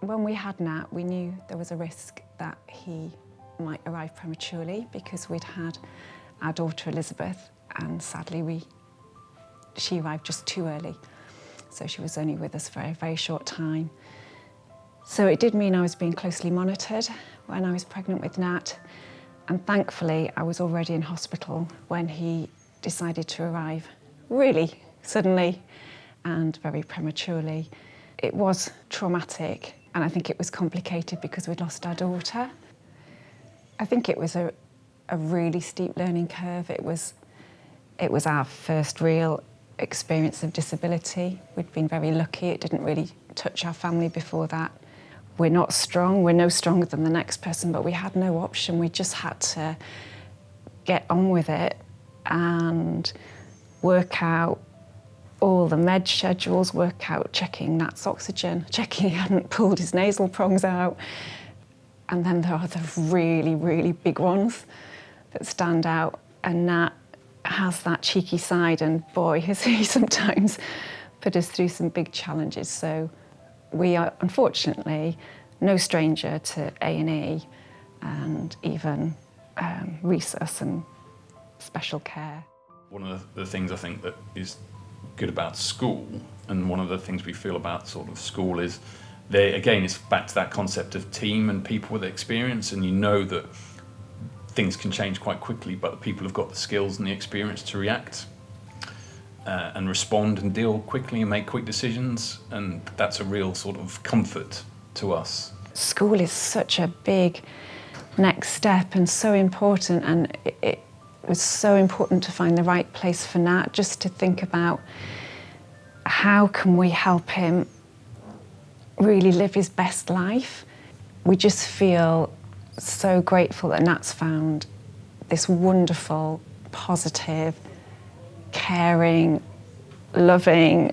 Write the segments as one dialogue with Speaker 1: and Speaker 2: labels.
Speaker 1: When we had Nat, we knew there was a risk that he might arrive prematurely because we'd had our daughter Elizabeth, and sadly she arrived just too early. So she was only with us for a very short time. So it did mean I was being closely monitored when I was pregnant with Nat, and thankfully I was already in hospital when he decided to arrive really suddenly and very prematurely. It was traumatic, and I think it was complicated because we'd lost our daughter. I think it was a really steep learning curve. It was our first real experience of disability. We'd been very lucky. It didn't really touch our family before that. We're not strong. We're no stronger than the next person, but we had no option. We just had to get on with it and work out all the med schedules, work out checking Nat's oxygen, checking he hadn't pulled his nasal prongs out. And then there are the really, really big ones that stand out. And Nat has that cheeky side, and boy, has he sometimes put us through some big challenges. So we are, unfortunately, no stranger to A&E and even resus and special care.
Speaker 2: One of the things I think that is good about school, and one of the things we feel about sort of school, is again, it's back to that concept of team and people with experience, and you know that things can change quite quickly, but the people have got the skills and the experience to react and respond and deal quickly and make quick decisions, and that's a real sort of comfort to us.
Speaker 1: School is such a big next step and so important, and it was so important to find the right place for Nat, just to think about how can we help him really live his best life. We just feel so grateful that Nat's found this wonderful, positive, caring, loving,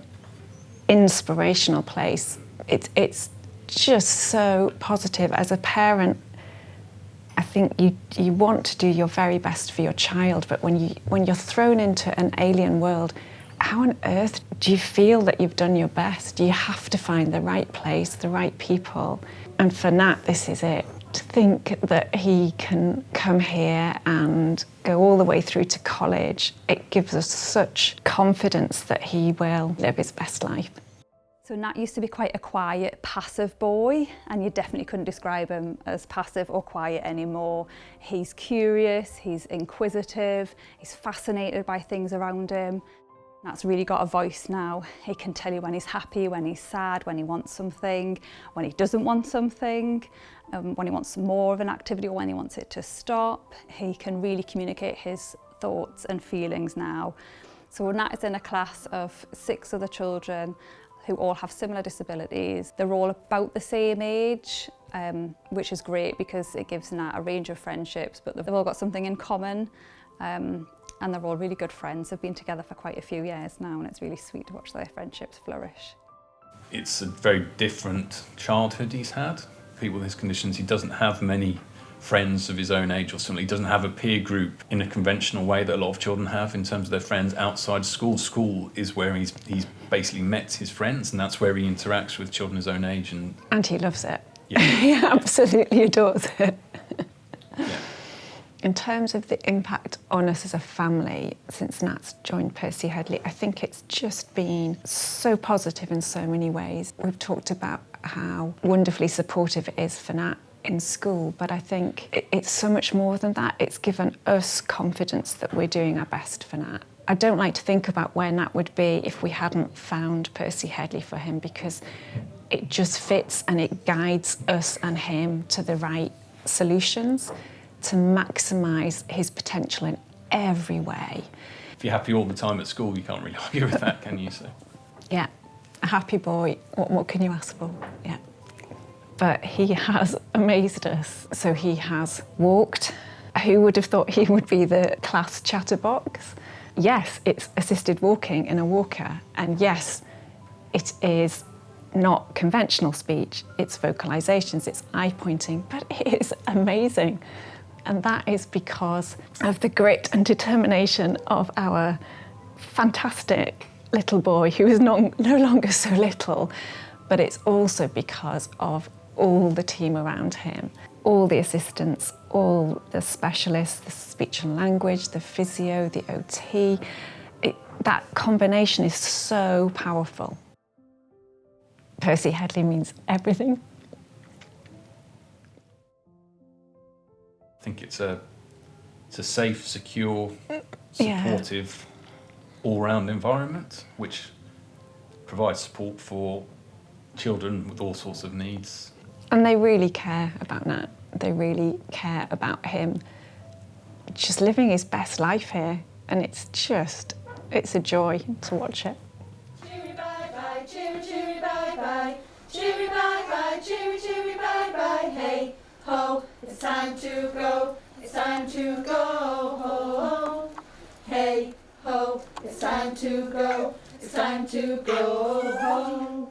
Speaker 1: inspirational place. It's just so positive. As a parent, I think you want to do your very best for your child, but when you're thrown into an alien world, how on earth do you feel that you've done your best? You have to find the right place, the right people. And for Nat, this is it. To think that he can come here and go all the way through to college, it gives us such confidence that he will live his best life.
Speaker 3: So Nat used to be quite a quiet, passive boy, and you definitely couldn't describe him as passive or quiet anymore. He's curious, he's inquisitive, he's fascinated by things around him. Nat's really got a voice now. He can tell you when he's happy, when he's sad, when he wants something, when he doesn't want something, when he wants more of an activity or when he wants it to stop. He can really communicate his thoughts and feelings now. So Nat is in a class of 6 other children who all have similar disabilities. They're all about the same age, which is great because it gives Nat a range of friendships, but they've all got something in common. And they're all really good friends. They've been together for quite a few years now, and it's really sweet to watch their friendships flourish.
Speaker 2: It's a very different childhood he's had. People with his conditions, he doesn't have many friends of his own age or something. He doesn't have a peer group in a conventional way that a lot of children have in terms of their friends outside school. School is where he's basically met his friends, and that's where he interacts with children his own age.
Speaker 1: And he loves it.
Speaker 2: Yeah.
Speaker 1: He absolutely adores it.
Speaker 2: Yeah.
Speaker 1: In terms of the impact on us as a family since Nat's joined Percy Hedley, I think it's just been so positive in so many ways. We've talked about how wonderfully supportive it is for Nat in school, but I think it's so much more than that. It's given us confidence that we're doing our best for Nat. I don't like to think about where Nat would be if we hadn't found Percy Hedley for him, because it just fits and it guides us and him to the right solutions to maximise his potential in every way.
Speaker 2: If you're happy all the time at school, you can't really argue with that, can you? So.
Speaker 1: Yeah, a happy boy, what can you ask for? Yeah. But he has amazed us. So he has walked. Who would have thought he would be the class chatterbox? Yes, it's assisted walking in a walker, and yes, it is not conventional speech, it's vocalisations, it's eye pointing, but it is amazing. And that is because of the grit and determination of our fantastic little boy, who is no longer so little, but it's also because of all the team around him, all the assistants, all the specialists, the speech and language, the physio, the OT. That combination is so powerful. Percy Hedley means everything.
Speaker 2: I think it's a safe, secure, supportive, all-round environment which provides support for children with all sorts of needs.
Speaker 1: And they really care about Nat. They really care about him just living his best life here, and it's a joy to watch it.
Speaker 4: Cheery bye bye, cheery cheery bye bye, cheery bye bye, cheery cheery bye bye. Hey ho, it's time to go, it's time to go home. Hey ho, it's time to go, it's time to go home.